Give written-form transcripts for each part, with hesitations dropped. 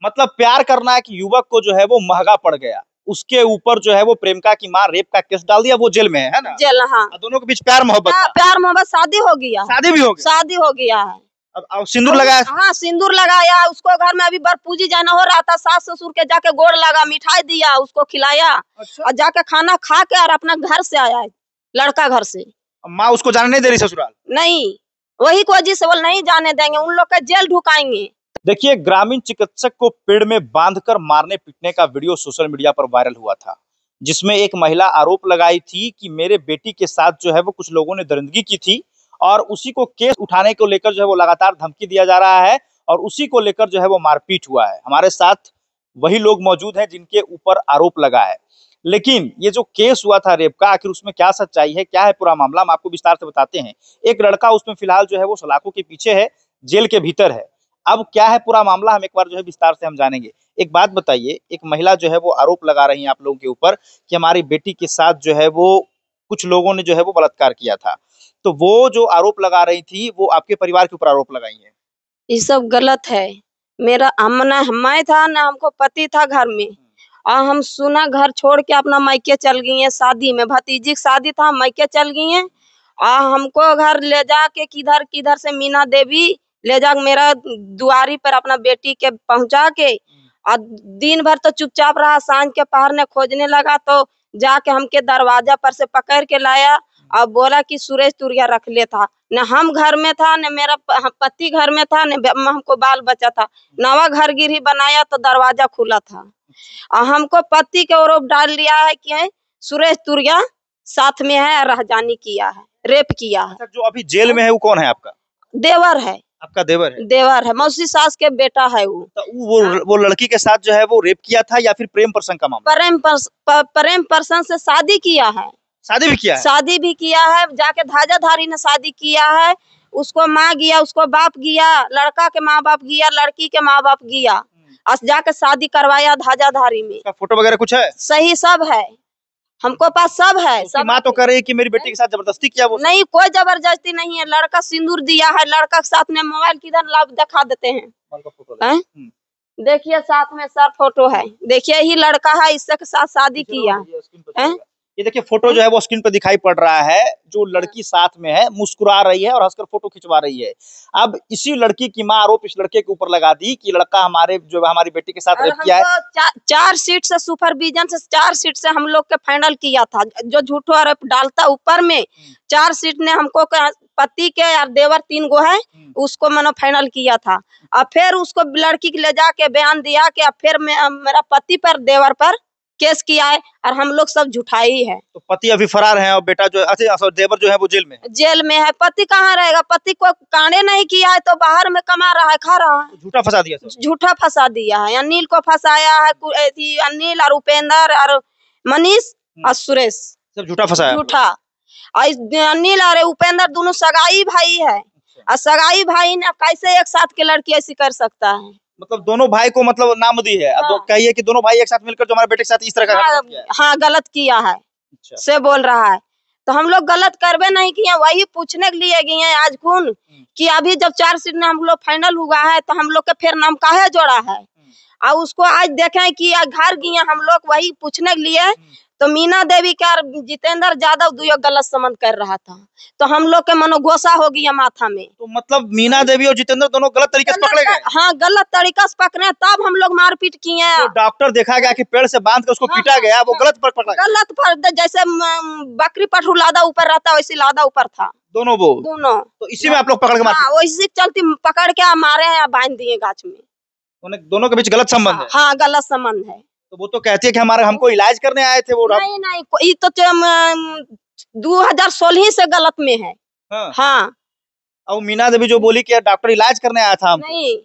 मतलब प्यार करना एक युवक को जो है वो महंगा पड़ गया, उसके ऊपर जो है वो प्रेमिका की मां रेप का केस डाल दिया, वो जेल में है ना? जेल, हाँ। दोनों के बीच प्यार मोहब्बत था। प्यार मोहब्बत शादी हो गया, शादी भी हो गई, शादी हो गया है। अब सिंदूर लगाया? हाँ, सिंदूर लगाया। उसको घर में अभी बरपूजी जाना हो रहा था, सास ससुर के जाके गोड़ लगा, मिठाई दिया, उसको खिलाया। अच्छा। और जाके खाना खा के और अपना घर से आया, लड़का घर से। माँ उसको जाने नहीं दे रही ससुराल? नहीं, वही को वजह से वो नहीं जाने देंगे, उन लोग का जेल ढुकाएंगे। देखिए, ग्रामीण चिकित्सक को पेड़ में बांधकर मारने पीटने का वीडियो सोशल मीडिया पर वायरल हुआ था, जिसमें एक महिला आरोप लगाई थी कि मेरे बेटी के साथ जो है वो कुछ लोगों ने दरिंदगी की थी और उसी को केस उठाने को लेकर जो है वो लगातार धमकी दिया जा रहा है और उसी को लेकर जो है वो मारपीट हुआ है। हमारे साथ वही लोग मौजूद हैं जिनके ऊपर आरोप लगा है। लेकिन ये जो केस हुआ था रेप का, आखिर उसमें क्या सच्चाई है, क्या है पूरा मामला, हम आपको विस्तार से बताते हैं। एक लड़का उसमें फिलहाल जो है वो सलाखों के पीछे है, जेल के भीतर है। अब क्या है पूरा मामला, हम एक बार जो है विस्तार से हम जानेंगे। एक बात बताइए, एक महिला जो है वो आरोप लगा रही है आप लोगों के ऊपर कि हमारी बेटी के साथ जो है वो कुछ लोगों ने जो है वो बलात्कार किया था, तो वो जो आरोप लगा रही थी वो आपके परिवार के ऊपर आरोप लगाई है। ये सब गलत है। मेरा मैं था ना, हमको पति था घर में, और हम सुना घर छोड़ के अपना मायके चल गई है शादी में, भतीजी की शादी था, मायके चल गई है। और हमको घर ले जाके किधर किधर से मीना देवी ले जा मेरा दुआरी पर अपना बेटी के पहुंचा के, और दिन भर तो चुपचाप रहा। सांझ के पहर ने खोजने लगा तो जाके हमके दरवाजा पर से पकड़ के लाया और बोला कि सुरेश तुरिया रख ले था। न हम घर में था, न मेरा पति घर में था, न हमको बाल बच्चा था। नवा घर गिरही बनाया तो दरवाजा खुला था, और हमको पति के आरोप डाल लिया है कि सुरेश तुरिया साथ में है, राहजानी किया है, रेप किया है। जो अभी जेल में है वो कौन है आपका? देवर है। आपका देवर है? देवर है, मौसी सास के बेटा है वो। तो वो लड़की के साथ जो है वो रेप किया था या फिर प्रेम प्रसंग का मामला? प्रेम प्रसंग से शादी किया है। शादी भी किया है? शादी भी किया है, जाके धाजाधारी ने शादी किया है। उसको माँ गया, उसको बाप गया, लड़का के माँ बाप गया, लड़की के माँ बाप गया, और जाके शादी करवाया धाजाधारी में। फोटो वगैरह कुछ है? सही, सब है, हमको पास सब है। सब माँ तो कह रही है कि मेरी बेटी के साथ जबरदस्ती किया। वो नहीं, कोई जबरदस्ती नहीं है। लड़का सिंदूर दिया है, लड़का के साथ में मोबाइल किधर लाभ दिखा देते हैं। देखिए साथ में सर फोटो है, देखिए ही लड़का है, इसके साथ शादी किया है। ये देखिए फोटो जो है वो स्क्रीन पर दिखाई पड़ रहा है, जो लड़की साथ में है, मुस्कुरा रही है और हंसकर फोटो खिंचवा रही है। अब इसी लड़की की मां आरोप इस लड़के के ऊपर लगा दी कि लड़का हमारी बेटी के साथ रेप किया है। 4 सीट से सुपरविजन से 4 सीट से हम लोग के फाइनल किया था। जो झूठो आरोप डालता ऊपर में 4 सीट ने हमको पति के और देवर 3 गो है, उसको मैंने फाइनल किया था। और फिर उसको लड़की ले जाके बयान दिया कि फिर मेरा पति पर देवर पर केस किया है, और हम लोग सब झूठाई है। तो पति अभी फरार है और बेटा जो अच्छा देवर जो है वो जेल में है। जेल में है। पति कहाँ रहेगा? पति को कांडे नहीं किया है तो बाहर में कमा रहा है, खा रहा है। झूठा फंसा दिया सब। झूठा फंसा दिया है। अनिल को फंसाया है, अनिल और उपेंद्र और मनीष और सुरेश, सब झूठा फंसाया। झूठा। और अनिल और उपेंद्र दोनों सगाई भाई है, और सगाई भाई ने कैसे एक साथ के लड़की ऐसी कर सकता है? मतलब दोनों भाई को मतलब नाम दी है। हाँ। कहिए कि दोनों भाई एक साथ मिलकर जो हमारे बेटे के साथ इस तरह का हाँ, किया है। हाँ, गलत किया है। अच्छा। से बोल रहा है तो हम लोग गलत करबे नहीं किए, वही पूछने के लिए गए हैं आज खून कि अभी जब 4 सीट में हम लोग फाइनल हुआ है तो हम लोग के फिर नाम काहे जोड़ा है। और उसको आज देखें कि घर गए हम लोग, वही पूछने के लिए। तो मीना देवी का जितेंद्र यादव दुयो गलत संबंध कर रहा था, तो हम लोग के मनोगोसा हो गया माथा में। तो मतलब मीना देवी और जितेंद्र दोनों गलत तरीके से पकड़े गए? हाँ, गलत तरीका से पकड़े, तब हम लोग मारपीट किए। तो डॉक्टर देखा गया कि पेड़ से बांध के उसको पीटा गया, वो गलत पर पकड़ा? गलत पर, जैसे बकरी पठरू लादा ऊपर रहता वैसे लादा ऊपर था दोनों। तो इसी में आप लोग पकड़ के मारे? वैसे चलती पकड़ के मारे हैं, बांध दिए गाछ में। दोनों के बीच गलत संबंध है? हाँ, गलत संबंध है। तो वो तो कहती है कि हमको इलाज करने आए थे वो। नहीं, ये तो 2016 से गलत में है। हाँ। और मीना देवी जो बोली कि डॉक्टर इलाज करने आया था, नहीं,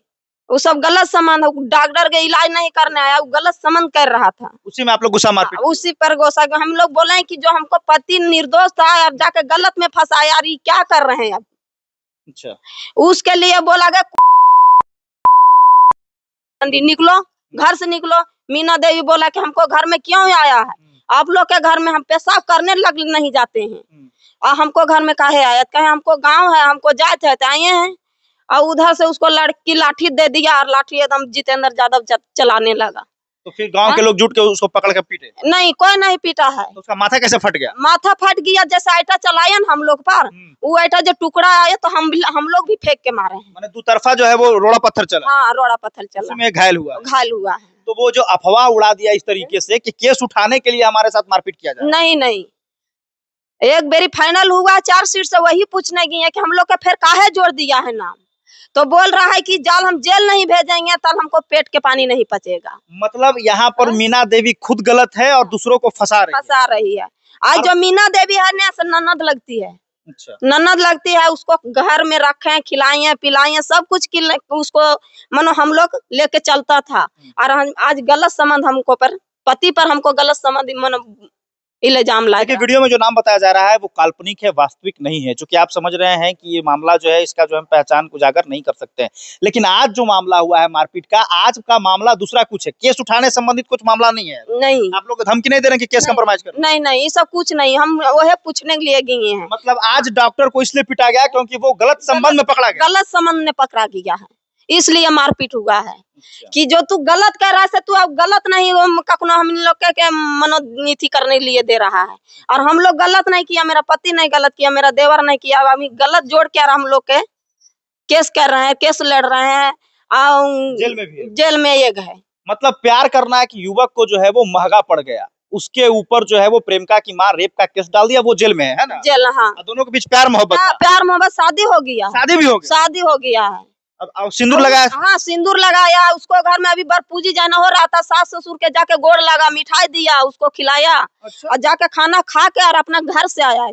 वो सब गलत संबंध है। डॉक्टर के इलाज नहीं करने आया, वो गलत संबंध कर रहा था। उसी में आप लोग गुस्सा मारपीट? उसी पर गुस्सा। हम लोग बोले कि जो हमको पति निर्दोष था, अब जाके गलत में फंसाया, यार ये क्या कर रहे हैं अब। अच्छा। उसके लिए बोला गया निकलो, घर से निकलो। मीना देवी बोला कि हमको घर में क्यों आया है? आप लोग के घर में हम पेशाब करने लग नहीं जाते हैं, और हमको घर में काहे आया? कहे हमको गांव है, हमको जात है, आए हैं। और उधर से उसको लड़की लाठी दे दिया और लाठी एकदम जितेंद्र यादव चलाने लगा। तो फिर गांव के लोग जुट के उसको पकड़ के पीटे? नहीं, कोई नहीं पीटा है। तो उसका माथा कैसे फट गया? माथा फट गया, जैसे आटा चलाया ना हम लोग पर, वो आटा जो टुकड़ा आया तो हम लोग भी फेंक के मारे हैं। माने दो तरफा जो है वो रोड़ा पत्थर चला? हाँ, रोड़ा पत्थर चला। उसमें घायल हुआ है। तो वो जो अफवाह उड़ा दिया इस तरीके से कि केस उठाने के लिए हमारे साथ मारपीट किया जाए? नहीं, एक बेरी फाइनल हुआ चार्जशीट से, वही पूछने गई है कि हम लोग का फिर काहे जोड़ दिया है नाम, तो बोल रहा है कि जाल हम जेल नहीं भेजेंगे तब हमको पेट के पानी नहीं पचेगा। मतलब यहाँ पर मीना देवी खुद गलत है और दूसरों को फंसा रही है। आज जो मीना देवी है ना, ननद लगती है। अच्छा। ननद लगती है, उसको घर में रखे, खिलाए पिलाए, सब कुछ उसको मानो हम लोग लेके चलता था। और आज गलत संबंध हमको पर, पति पर हमको गलत संबंध मानो इल्जाम लाया। देखिए वीडियो में जो नाम बताया जा रहा है वो काल्पनिक है, वास्तविक नहीं है। चूंकि आप समझ रहे हैं कि ये मामला जो है इसका जो हम पहचान उजागर नहीं कर सकते हैं, लेकिन आज जो मामला हुआ है मारपीट का, आज का मामला दूसरा कुछ है। केस उठाने संबंधित कुछ मामला नहीं है। नहीं, आप लोग धमकी नहीं दे रहे हैं कि केस कंप्रोमाइज कर? नहीं, ये सब कुछ नहीं, हम वही पूछने के लिए गए हैं। मतलब आज डॉक्टर को इसलिए पिटा गया क्योंकि वो गलत संबंध में पकड़ा गया? गलत संबंध में पकड़ा गया है, इसलिए मारपीट हुआ है। कि जो तू गलत कर रहा है, तू अब गलत नहीं, कखनो हम लोग के मनोनीति करने लिए दे रहा है। और हम लोग गलत नहीं किया, मेरा पति नहीं गलत किया, मेरा देवर नहीं किया, अब हम गलत जोड़ के हम लोग के केस कर रहे हैं, केस लड़ रहे हैं, जेल में एक है। मतलब प्यार करना एक युवक को जो है वो महंगा पड़ गया, उसके ऊपर जो है वो प्रेमिका की मां रेप का केस डाल दिया, वो जेल में है ना? जेल, हाँ। दोनों के बीच प्यार मोहब्बत, शादी हो गया, शादी हो गया है। अब सिंदूर लगाया? हाँ, सिंदूर लगाया। उसको घर में अभी बरपूजी जाना हो रहा था, सास ससुर के जाके गोड़ लगा, मिठाई दिया, उसको खिलाया। अच्छा। और जाके खाना खा के और अपना घर से आया,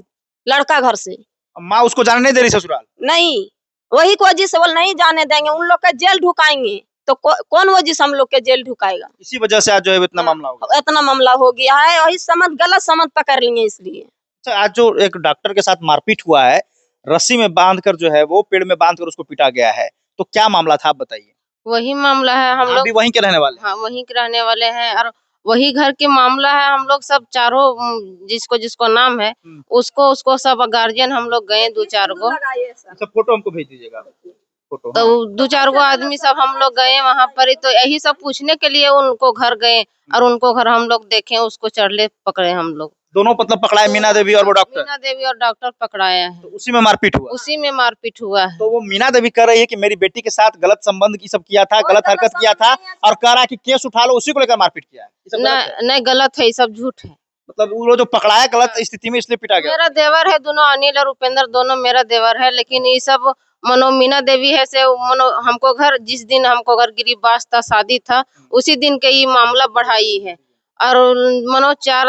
लड़का घर से। माँ उसको जाने नहीं दे रही ससुराल? नहीं, वही को वजह से बोल नहीं जाने देंगे, उन लोग का जेल ढुकाएंगे। तो कौन वजह से हम लोग के जेल ढुकाएगा? इसी वजह से आज जो है इतना मामला हो गया। इतना मामला हो गया है, वही समझ गलत समझ पकड़ लेंगे इसलिए। अच्छा, आज जो एक डॉक्टर के साथ मारपीट हुआ है, रस्सी में बांधकर जो है वो पेड़ में बांधकर उसको पीटा गया है, तो क्या मामला था आप बताइए? वही मामला है, हम लोग भी वहीं के रहने वाले? हाँ, वहीं के रहने वाले हैं और वही घर के मामला है। हम लोग सब चारों जिसको जिसको नाम है उसको सब गार्जियन हम लोग गए, 2-4 गो। सब फोटो हमको भेज दीजिएगा। फोटो तो 2-4 गो आदमी सब हम लोग गए वहाँ पर ही, तो यही सब पूछने के लिए उनको घर गए और उनको घर हम लोग देखे, उसको चढ़ले पकड़े हम लोग। दोनों मतलब पकड़ाए, मीना देवी और वो डॉक्टर? मीना देवी और डॉक्टर पकड़ाया है। तो उसी में मारपीट हुआ? उसी में मारपीट हुआ है। तो वो मीना देवी कह रही है कि मेरी बेटी के साथ गलत संबंध की सब किया था, गलत हरकत किया था, और कह रहा है कि केस उठा लो, उसी को लेकर मारपीट किया है। नहीं, गलत है, ये सब झूठ है। मतलब वो जो पकड़ाया गलत स्थिति में इसलिए पिटा गया? मेरा देवर है, दोनों अनिल और उपेंद्र, दोनों मेरा देवर है। लेकिन ये सब मनो मीना देवी है से मनो हमको घर, जिस दिन हमको घर गिरिबास था, शादी था, उसी दिन के ये मामला बढ़ाई है। और मनो 4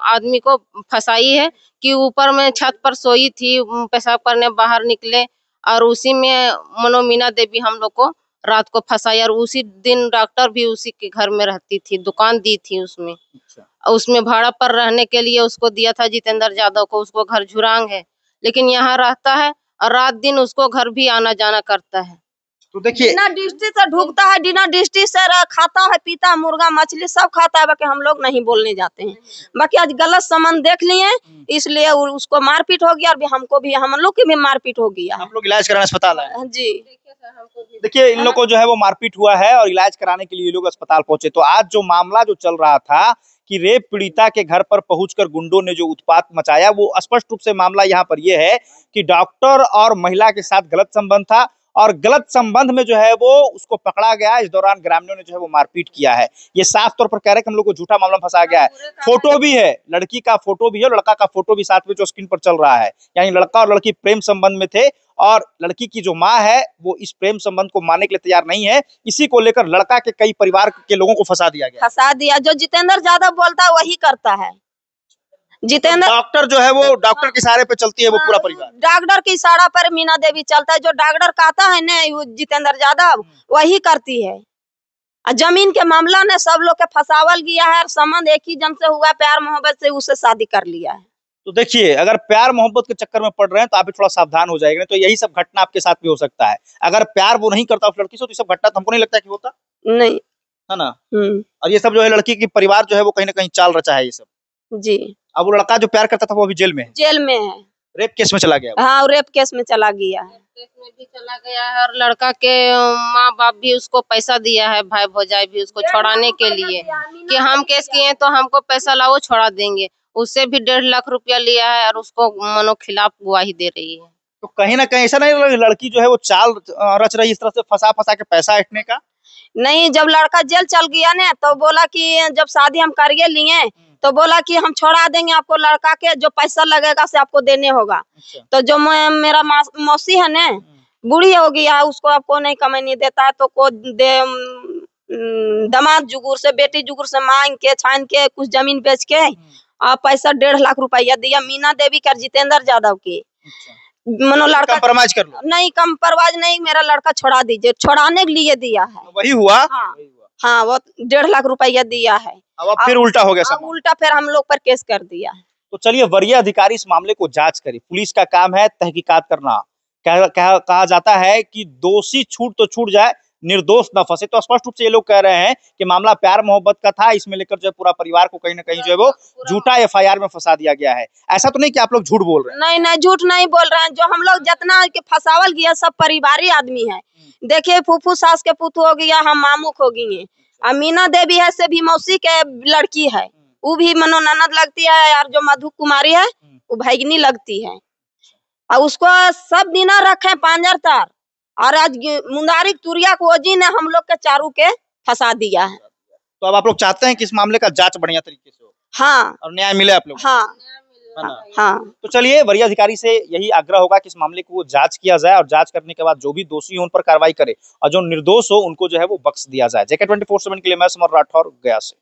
आदमी को फंसाई है कि ऊपर में छत पर सोई थी, पेशाब करने बाहर निकले और उसी में मनो मीना देवी हम लोग को रात को फंसाई। और उसी दिन डॉक्टर भी उसी के घर में रहती थी, दुकान दी थी उसमें। अच्छा। उसमें भाड़ा पर रहने के लिए उसको दिया था जितेंद्र यादव को, उसको घर झुरांग है, लेकिन यहाँ रहता है और रात दिन उसको घर भी आना जाना करता है। तो देखिए, बिना दृष्टि से ढूकता है, बिना दृष्टि से खाता है, पीता है, मुर्गा मछली सब खाता है, बाकी हम लोग नहीं बोलने जाते हैं। बाकी आज गलत संबंध देख लिए, इसलिए उसको मारपीट हो गया, और हमको भी, हम लोग की भी मारपीट हो गया। हम लोग इलाज कराने अस्पताल आए जी। देखिए, इन लोग को जो है वो मारपीट हुआ है और इलाज कराने के लिए ये लोग अस्पताल पहुंचे। तो आज जो मामला जो चल रहा था कि रेप पीड़िता के घर पर पहुंचकर गुंडों ने जो उत्पात मचाया, वो स्पष्ट रूप से मामला यहाँ पर ये है कि डॉक्टर और महिला के साथ गलत संबंध था, और गलत संबंध में जो है वो उसको पकड़ा गया। इस दौरान ग्रामीणों ने जो है वो मारपीट किया है। ये साफ तौर पर कह रहे हैं कि हम लोग को झूठा मामला में फंसा गया है। फोटो भी है, लड़की का फोटो भी है, लड़का का फोटो भी साथ में जो स्क्रीन पर चल रहा है। यानी लड़का और लड़की प्रेम संबंध में थे, और लड़की की जो माँ है वो इस प्रेम संबंध को मानने के लिए तैयार नहीं है। इसी को लेकर लड़का के कई परिवार के लोगों को फंसा दिया। जो जितेंद्र यादव बोलता है वही करता है। जितेंद्र डॉक्टर जो है वो डॉक्टर के इशारे पे चलती है, वो पूरा परिवार डॉक्टर के इशारा पर मीना देवी चलता है। जो डॉक्टर कहता है ना जितेंद्र यादव, वही करती है। जमीन के मामला ने सब लोग के फंसावल गया है, संबंध एक ही जन से हुआ, प्यार मोहब्बत से उससे शादी कर लिया है। तो देखिए, अगर प्यार मोहब्बत के चक्कर में पड़ रहे हैं तो आप भी थोड़ा सावधान हो जाएंगे, तो यही सब घटना आपके साथ भी हो सकता है। अगर प्यार वो नहीं करता उस लड़की से, तो सब घटना हमको नहीं लगता कि होता नहीं, है ना? और ये सब जो है लड़की की परिवार जो है वो कहीं ना कहीं चाल रचा है ये सब। जी। अब वो लड़का जो प्यार करता था वो अभी जेल में है। जेल में है। रेप केस में चला गया वो। हाँ, रेप केस में चला गया है। केस में भी चला गया है और लड़का के माँ बाप भी उसको पैसा दिया है, भाई भौजाई भी उसको छुड़ाने के लिए कि हम केस किए तो हमको पैसा लाओ छोड़ा देंगे। उससे भी 1.5 लाख रुपया लिया है और उसको मनो खिलाफ गवाही दे रही है। तो कहीं ना कहीं ऐसा नहीं लग रहा लड़की जो है वो चाल रच रही है इस तरह से फंसा फंसा के पैसा ऐंठने का? नहीं, जब लड़का जेल चल गया ना तो बोला कि जब शादी हम करिए लिए तो बोला कि हम छोड़ा देंगे आपको, लड़का के जो पैसा लगेगा से आपको देने होगा। अच्छा। तो जो मेरा मौसी है ना, बूढ़ी हो गई है, उसको आपको नहीं कमाई नहीं देता है तो को दे दामाद जुगुर से, बेटी जुगुर से मांग के छान के कुछ जमीन बेच के और पैसा 1.5 लाख रुपया दिया मीना देवी कर जितेंद्र यादव के। अच्छा। मनो लड़का कंप्रोमाइज कर लो। नहीं, कंप्रोमाइज नहीं, मेरा लड़का छोड़ा दीजिए, छोड़ाने के लिए दिया है। वही हुआ। हाँ, हाँ, वो 1.5 लाख रुपया दिया है। अब फिर उल्टा हो गया सब। उल्टा फिर हम लोग पर केस कर दिया। तो चलिए, वरीय अधिकारी इस मामले को जांच करे। पुलिस का काम है तहकीकात करना। कहा जाता है कि दोषी छूट तो छूट जाए, निर्दोष न फंसे। तो स्पष्ट रूप से ये लोग कह रहे हैं कि मामला प्यार मोहब्बत का था, इसमें लेकर जो है पूरा परिवार को कहीं ना कहीं जो है वो झूठा FIR में फंसा दिया गया है। ऐसा तो नहीं कि आप लोग झूठ बोल रहे हैं? नहीं नहीं, झूठ नहीं बोल रहे हैं। जो हम लोग जितना के फंसावल गया सब परिवारी आदमी है। देखिए, फूफू सास के पुत हो गया, हम मामुक हो गई है। मीना देवी है से भी मौसी के लड़की है, वो भी मनो ननद लगती है। यार जो मधु कुमारी है वो भैगनी लगती है। और उसको सब दिना रखे पांजर तार, और आज मुंदारी तुरिया को जी ने हम लोग के चारू के फंसा दिया है। तो अब आप लोग चाहते हैं कि इस मामले का जांच बढ़िया तरीके से हो? हाँ, और न्याय मिले आप लोग? हाँ, हाँ। तो चलिए, वरीय अधिकारी से यही आग्रह होगा कि इस मामले को जांच किया जाए और जांच करने के बाद जो भी दोषी हो उन पर कार्रवाई करे और जो निर्दोष हो उनको जो है वो बख्श दिया जाए। JK 24/7 के लिए मैं समर राठौर, गया से।